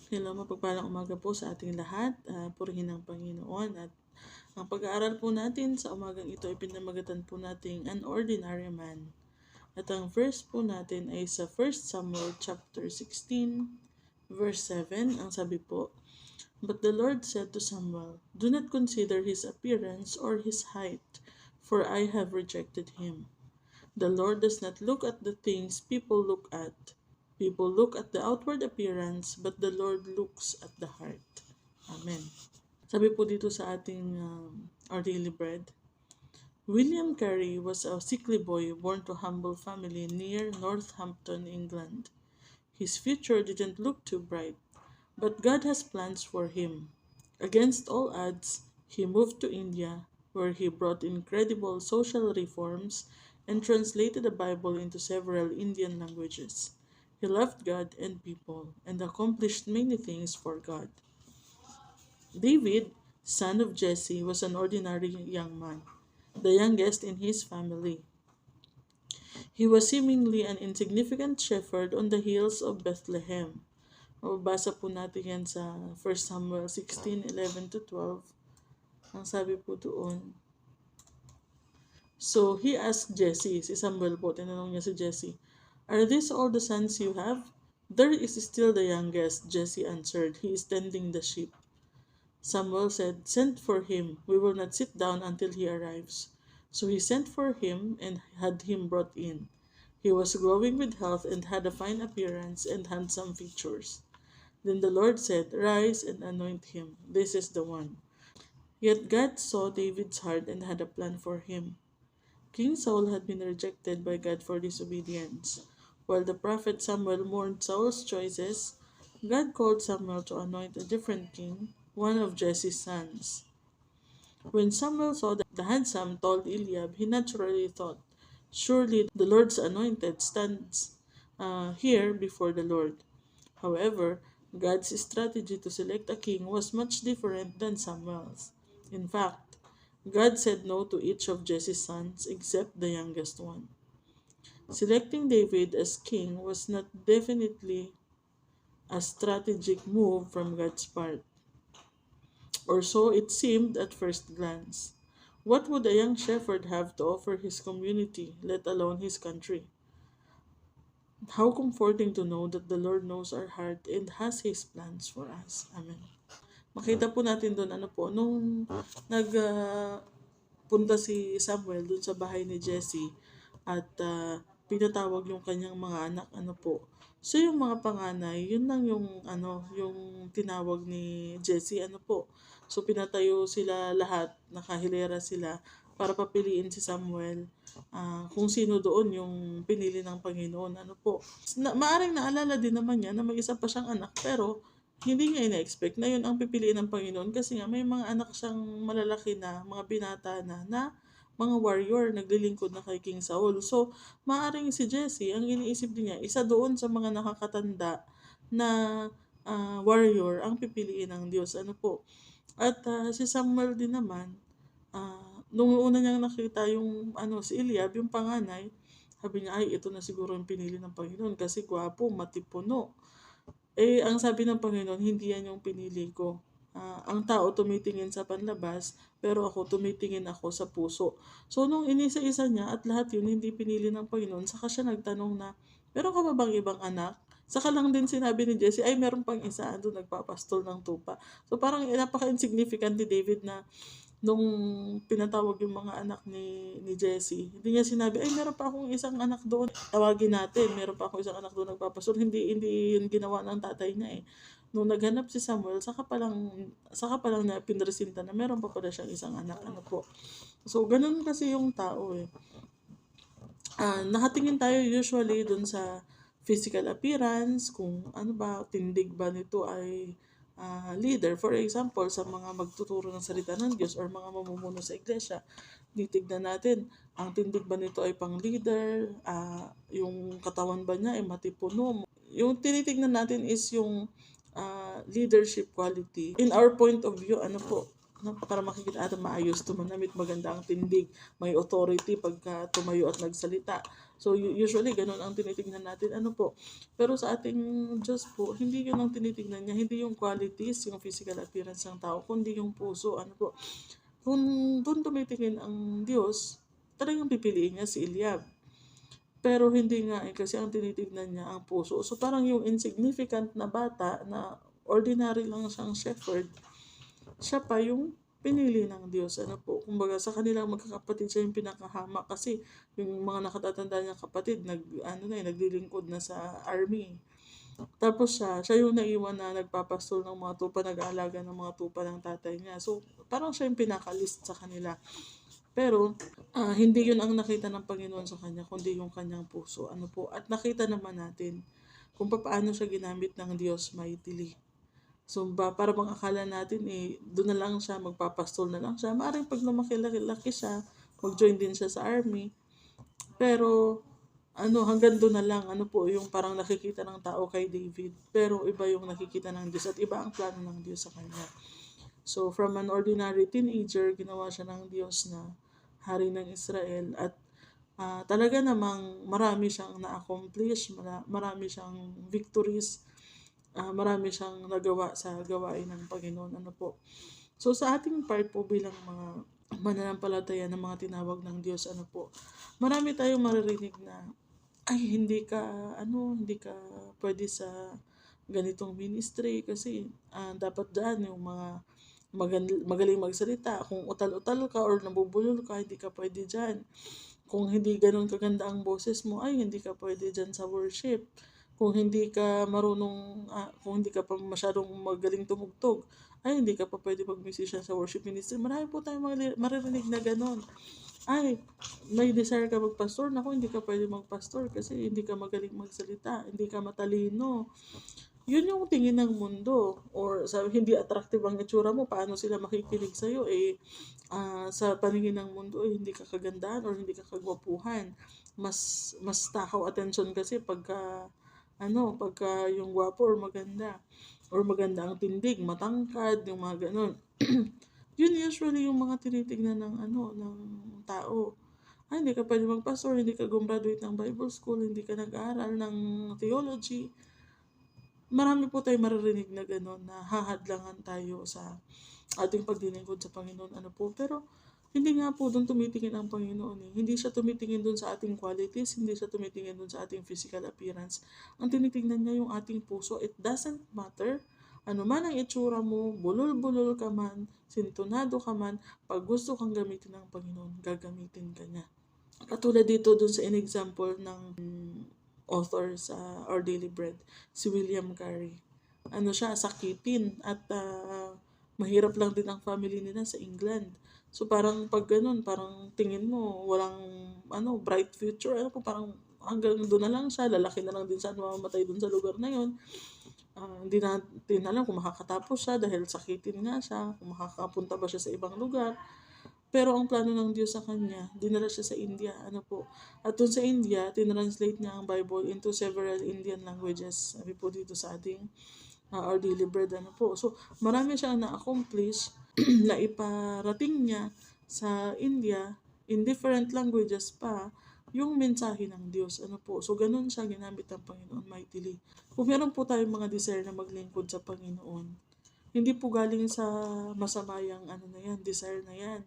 Hello, mapagpalang umaga po sa ating lahat. Purihin ang Panginoon. At ang pag-aaral po natin sa umagang ito ay pinamagatan po nating An Ordinary Man. At ang verse po natin ay sa 1 Samuel chapter 16, verse 7. Ang sabi po, "But the Lord said to Samuel, Do not consider his appearance or his height, for I have rejected him. The Lord does not look at the things people look at. People look at the outward appearance, but the Lord looks at the heart." Amen. Sabi po dito sa ating Our Daily Bread, William Carey was a sickly boy born to humble family near Northampton, England. His future didn't look too bright, but God has plans for him. Against all odds, he moved to India, where he brought incredible social reforms and translated the Bible into several Indian languages. He loved God and people and accomplished many things for God. David, son of Jesse, was an ordinary young man, the youngest in his family. He was seemingly an insignificant shepherd on the hills of Bethlehem. Mababasa po natin yan sa 1 Samuel 16:11 to 12. Ang sabi po doon, so he asked Jesse, si Samuel po, tinanong niya si Jesse, "Are these all the sons you have?" "There is still the youngest," Jesse answered. "He is tending the sheep." Samuel said, "Send for him. We will not sit down until he arrives." So he sent for him and had him brought in. He was glowing with health and had a fine appearance and handsome features. Then the Lord said, "Rise and anoint him. This is the one." Yet God saw David's heart and had a plan for him. King Saul had been rejected by God for disobedience. While the prophet Samuel mourned Saul's choices, God called Samuel to anoint a different king, one of Jesse's sons. When Samuel saw the handsome, tall Eliab, he naturally thought, "Surely the Lord's anointed stands here before the Lord." However, God's strategy to select a king was much different than Samuel's. In fact, God said no to each of Jesse's sons except the youngest one. Selecting David as king was not definitely a strategic move from God's part, or so it seemed at first glance. What would a young shepherd have to offer his community, let alone his country? How comforting to know that the Lord knows our heart and has His plans for us. Amen. Makita po natin doon, nung punta si Samuel doon sa bahay ni Jesse at pinatawag yung kanyang mga anak, So yung mga panganay, yun lang yung tinawag ni Jesse, So pinatayo sila lahat, nakahilera sila para papiliin si Samuel kung sino doon yung pinili ng Panginoon. Maaring naalala din naman niya na may isa pa siyang anak, pero hindi niya ina-expect na yun ang pipiliin ng Panginoon kasi nga may mga anak siyang malalaki na, mga binata na mga warrior, naglilingkod na kay King Saul. So, maaring si Jesse, ang iniisip niya, isa doon sa mga nakakatanda na warrior ang pipiliin ng Diyos. At si Samuel din naman, nung una niyang nakita yung si Eliab, yung panganay, sabi niya, ay, ito na siguro yung pinili ng Panginoon kasi gwapo, matipuno. Ang sabi ng Panginoon, hindi yan yung pinili ko. Ang tao tumitingin sa panlabas, pero tumitingin ako sa puso. So, nung inisa-isa niya at lahat yun hindi pinili ng Panginoon, saka siya nagtanong na, meron ka ba bang ibang anak? Saka lang din sinabi ni Jesse, ay meron pang isa, doon nagpapastol ng tupa. So, parang napaka-insignificant ni David na nung pinatawag yung mga anak ni Jesse, hindi niya sinabi, ay meron pa akong isang anak doon, tawagin natin, meron pa akong isang anak doon nagpapastol. Hindi yun ginawa ng tatay niya. Nung naghanap si Samuel, saka pa lang niya pinresinta na meron pa pala siyang isang anak. So, ganun kasi yung tao. Nakatingin tayo usually dun sa physical appearance, kung tindig ba nito ay leader. For example, sa mga magtuturo ng salita ng Diyos or mga mamumuno sa iglesia, titignan natin, ang tindig ba nito ay pang leader, yung katawan ba niya ay matipuno. Yung tinitignan natin is yung leadership quality. In our point of view, para makikita natin maayos, tumanamit, maganda ang tindig, may authority pagka tumayo at nagsalita. So usually ganun ang tinitingnan natin, ano po. Pero sa ating Diyos po, hindi yun ang tinitingnan niya, hindi yung qualities, yung physical appearance ng tao, kundi yung puso, ano po. Kung dun tumitingin ang Diyos, talagang pipiliin niya si Eliab. Pero hindi nga kasi ang tinitignan niya ang puso. So parang yung insignificant na bata na ordinary lang siyang shepherd, siya pa yung pinili ng Diyos. Ano po, kumbaga sa kanilang magkakapatid siya yung pinakahama kasi yung mga nakatatanda niyang kapatid naglilingkod na sa army. Tapos siya yung naiwan na nagpapastol ng mga tupa, nag-aalaga ng mga tupa ng tatay niya. So parang siya yung pinakalist sa kanila. Pero hindi yun ang nakita ng Panginoon sa kanya, kundi yung kanyang puso. Ano po, at nakita naman natin kung paano siya ginamit ng Diyos mightily. So, para bang akala natin, doon na lang siya, magpapastol na lang siya. Maaaring pag lumaki-laki siya, mag-join din siya sa army. Pero, hanggang doon na lang, yung parang nakikita ng tao kay David. Pero iba yung nakikita ng Diyos at iba ang plano ng Diyos sa kanya. So, from an ordinary teenager, ginawa siya ng Diyos na hari ng Israel at talaga namang marami siyang na-accomplish, marami siyang victories, marami siyang nagawa sa gawain ng Panginoon. Ano po. So sa ating part po bilang mga mananampalataya ng mga tinawag ng Diyos, ano po, marami tayong maririnig na ay hindi ka pwede sa ganitong ministry kasi dapat dyan yung mga magaling magsalita. Kung utal-utal ka or nabubulol ka, hindi ka pwede dyan. Kung hindi ganun kaganda ang boses mo, ay hindi ka pwede dyan sa worship. Kung hindi ka marunong, kung hindi ka pa masyadong magaling tumugtog, ay hindi ka pa pwede mag-musician sa worship ministry. Marami po tayong maririnig na ganun. Ay, may desire ka magpastor, naku, hindi ka pwede magpastor kasi hindi ka magaling magsalita, hindi ka matalino. Yun yung tingin ng mundo or hindi attractive ang itsura mo, paano sila makikinig sa'yo sa paningin ng mundo hindi ka kagandahan or hindi ka kagwapuhan. Mas takaw attention kasi pagka yung gwapo or maganda ang tindig, matangkad, yung mga ganun. Yun usually yung mga tinitignan ng tao. Ay, hindi ka pwede magpastor, hindi ka gumraduate ng Bible school, hindi ka nag-aaral ng theology. Marami po tayong maririnig na gano'n na hahadlangan tayo sa ating paglilingkod sa Panginoon. Pero hindi nga po doon tumitingin ang Panginoon. Hindi siya tumitingin doon sa ating qualities, hindi siya tumitingin doon sa ating physical appearance. Ang tinitingnan niya yung ating puso. It doesn't matter ano man ang itsura mo, bulol-bulol ka man, sintonado ka man, pag gusto kang gamitin ng Panginoon, gagamitin ka niya. Katulad dito dun sa in-example ng author sa Our Daily Bread, si William Carey. Siya, sakitin at mahirap lang din ang family nila sa England. So parang pag ganun, parang tingin mo walang bright future, parang hanggang doon na lang siya, lalaki na lang din siya, mamamatay doon sa lugar na yon. Hindi natin alam kung makakatapos siya dahil sakitin nga siya, kung makakapunta ba siya sa ibang lugar. Pero ang plano ng Diyos sa kanya, dinala siya sa India. At doon sa India, tinranslate niya ang Bible into several Indian languages. Sabi po dito sa ating Our Daily Bread. So, marami siyang na-accomplish na iparating niya sa India in different languages pa yung mensahe ng Diyos. So, ganun siya ginamit ng Panginoon mightily. Kung meron po tayong mga desire na maglingkod sa Panginoon, hindi po galing sa masama yung desire na yan.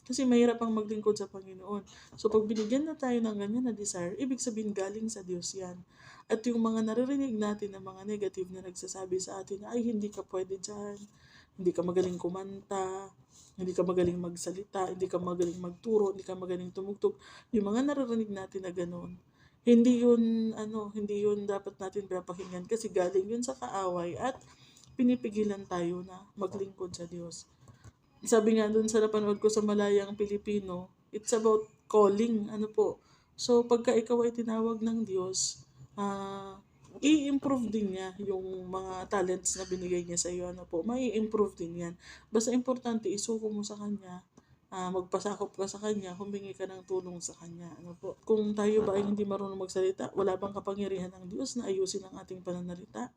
Kasi mahirap ang maglingkod sa Panginoon. So pag binigyan na tayo ng ganyan na desire, ibig sabihin galing sa Diyos yan. At yung mga naririnig natin na mga negative na nagsasabi sa atin, ay hindi ka pwede dyan, hindi ka magaling kumanta, hindi ka magaling magsalita, hindi ka magaling magturo, hindi ka magaling tumugtog. Yung mga naririnig natin na gano'n, hindi yun dapat natin pinapakinggan kasi galing yun sa kaaway at pinipigilan tayo na maglingkod sa Diyos. Sabi nga dun sa napanood ko sa Malayang Pilipino, it's about calling, So, pagka ikaw ay tinawag ng Diyos, i-improve din niya yung mga talents na binigay niya sa iyo, mai-improve din yan. Basta importante, isuko mo sa Kanya, magpasakop ka sa Kanya, humingi ka ng tulong sa Kanya. Kung tayo ba ay hindi marunong magsalita, wala bang kapangyarihan ng Diyos na ayusin ang ating pananalita?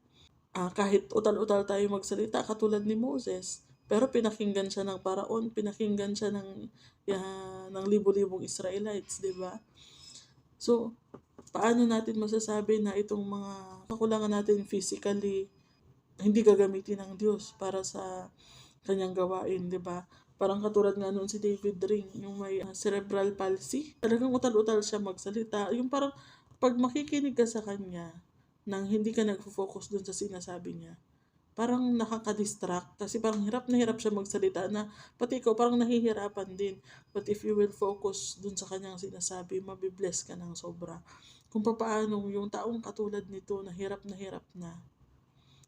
Kahit utal-utal tayo magsalita katulad ni Moses, pero pinakinggan siya ng Paraon, pinakinggan siya ng libo-libong Israelites, di ba? So, paano natin masasabi na itong mga kakulangan natin physically hindi gagamitin ng Diyos para sa kanyang gawain, 'di ba? Parang katulad nga noon si David Ring, yung may cerebral palsy. Talagang utal-utal siya magsalita. Yung parang pag makikinig ka sa kanya nang hindi ka nagfo-focus dun sa sinasabi niya, parang nakaka-distract kasi parang hirap na hirap siya magsalita na pati ikaw parang nahihirapan din. But if you will focus dun sa kanyang sinasabi, mabibless ka ng sobra. Kung papaano yung taong katulad nito na hirap na,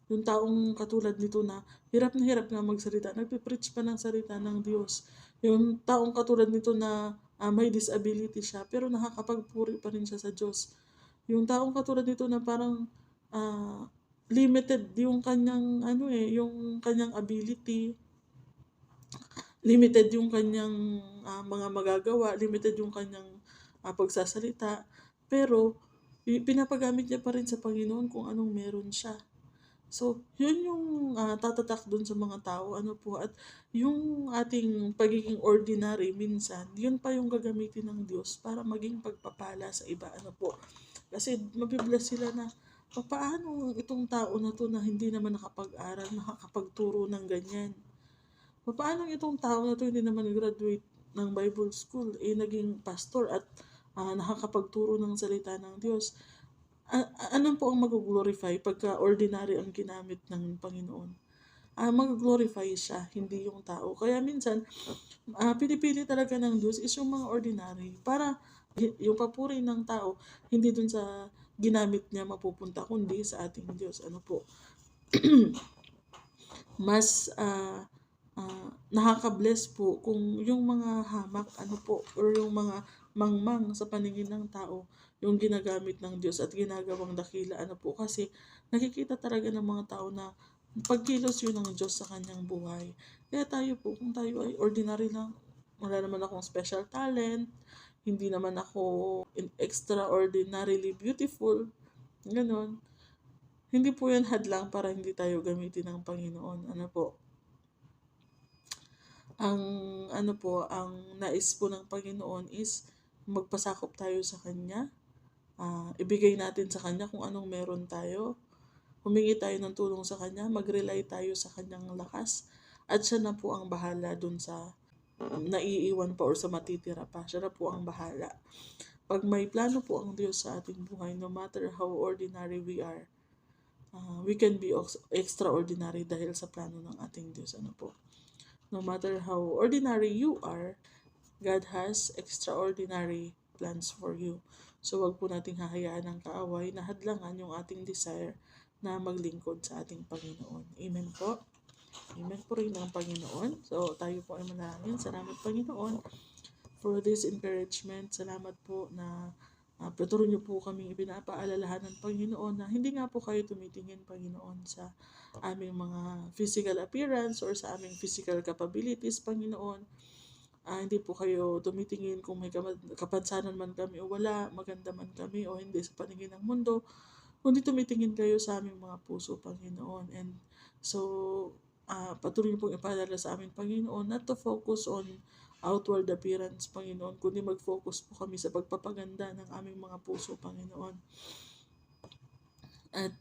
yung taong katulad nito na hirap nga magsalita, nagpe-preach pa ng salita ng Diyos. Yung taong katulad nito na may disability siya, pero nakakapagpuri pa rin siya sa Diyos. Yung taong katulad nito na parang limited yung kanyang yung kanyang ability, limited yung kanyang mga magagawa, limited yung kanyang pagsasalita, pero pinapagamit niya pa rin sa Panginoon kung anong meron siya. So, yun yung tatatak dun sa mga tao, ano po, at yung ating pagiging ordinary minsan, yun pa yung gagamitin ng Diyos para maging pagpapala sa iba, ano po. Kasi mabibless sila na, paano itong tao na to na hindi naman nakapag-aral, nakakapagturo ng ganyan? Paano itong tao na to hindi naman graduate ng Bible School, naging pastor at nakakapagturo ng salita ng Diyos? Ano po ang mag-glorify pagka ordinary ang ginamit ng Panginoon? Mag-glorify siya, hindi yung tao. Kaya minsan, pinipili talaga ng Diyos is yung mga ordinary para yung papuri ng tao, hindi dun sa ginamit niya mapupunta, kundi sa ating Diyos. Ano po? Mas nakaka-bless po kung yung mga hamak, ano po, or yung mga mangmang sa paningin ng tao, yung ginagamit ng Diyos at ginagawang dakila, ano po, kasi nakikita talaga ng mga tao na pagkilos yun ng Diyos sa kanyang buhay. Kaya tayo po, kung tayo ay ordinary lang, wala naman akong special talent, hindi naman ako extraordinarily beautiful, ganon. Hindi po yan hadlang para hindi tayo gamitin ng Panginoon. Ano po? Ang nais po ng Panginoon is magpasakop tayo sa Kanya, ibigay natin sa Kanya kung anong meron tayo, humingi tayo ng tulong sa Kanya, mag-rely tayo sa Kanyang lakas, at siya na po ang bahala dun sa naiiwan pa or sa matitira pa. Siya na po ang bahala. Pag may plano po ang Diyos sa ating buhay, no matter how ordinary we are, we can be extraordinary dahil sa plano ng ating Diyos. Ano po? No matter how ordinary you are, God has extraordinary plans for you. So, wag po nating hahayaan ng kaaway na hadlangan yung ating desire na maglingkod sa ating Panginoon. Amen po. Amen po rin ng Panginoon. So, tayo po ay manalangin. Salamat, Panginoon, for this encouragement. Salamat po na patuloy niyo po kami ipinapaalalahan ng Panginoon na hindi nga po kayo tumitingin, Panginoon, sa aming mga physical appearance or sa aming physical capabilities, Panginoon. Hindi po kayo tumitingin kung may kapansanan man kami o wala, maganda man kami o hindi sa paningin ng mundo, kundi tumitingin kayo sa aming mga puso, Panginoon. And so, patuloy pong ipaalala sa aming Panginoon not to focus on outward appearance, Panginoon, kundi mag-focus po kami sa pagpapaganda ng aming mga puso, Panginoon. At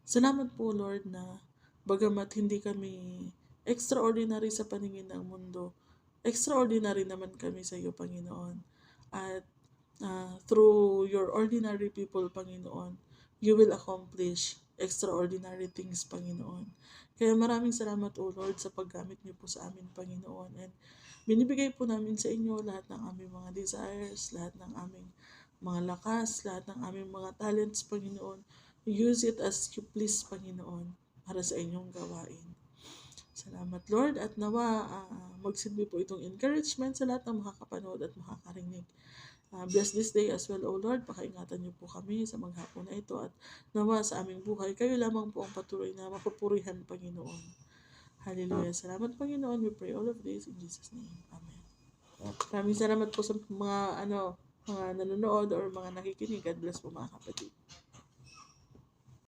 salamat po, Lord, na bagamat hindi kami extraordinary sa paningin ng mundo, extraordinary naman kami sa iyo, Panginoon. At through your ordinary people, Panginoon, you will accomplish extraordinary things, Panginoon. Kaya maraming salamat, O Lord, sa paggamit niyo po sa amin, Panginoon. And binibigay po namin sa inyo lahat ng aming mga desires, lahat ng aming mga lakas, lahat ng aming mga talents, Panginoon. Use it as you please, Panginoon, para sa inyong gawain. Salamat, Lord, at nawa magsilbi po itong encouragement sa lahat ng makakapanood at makakarinig. Bless this day as well, O Lord. Pakaingatan niyo po kami sa maghapon na ito at nawa sa aming buhay, kayo lamang po ang patuloy na mapupurihan, Panginoon. Hallelujah. Salamat, Panginoon. We pray all of this in Jesus' name. Amen. Maraming salamat po sa mga nanonood or mga nakikinig. God bless po, mga kapatid.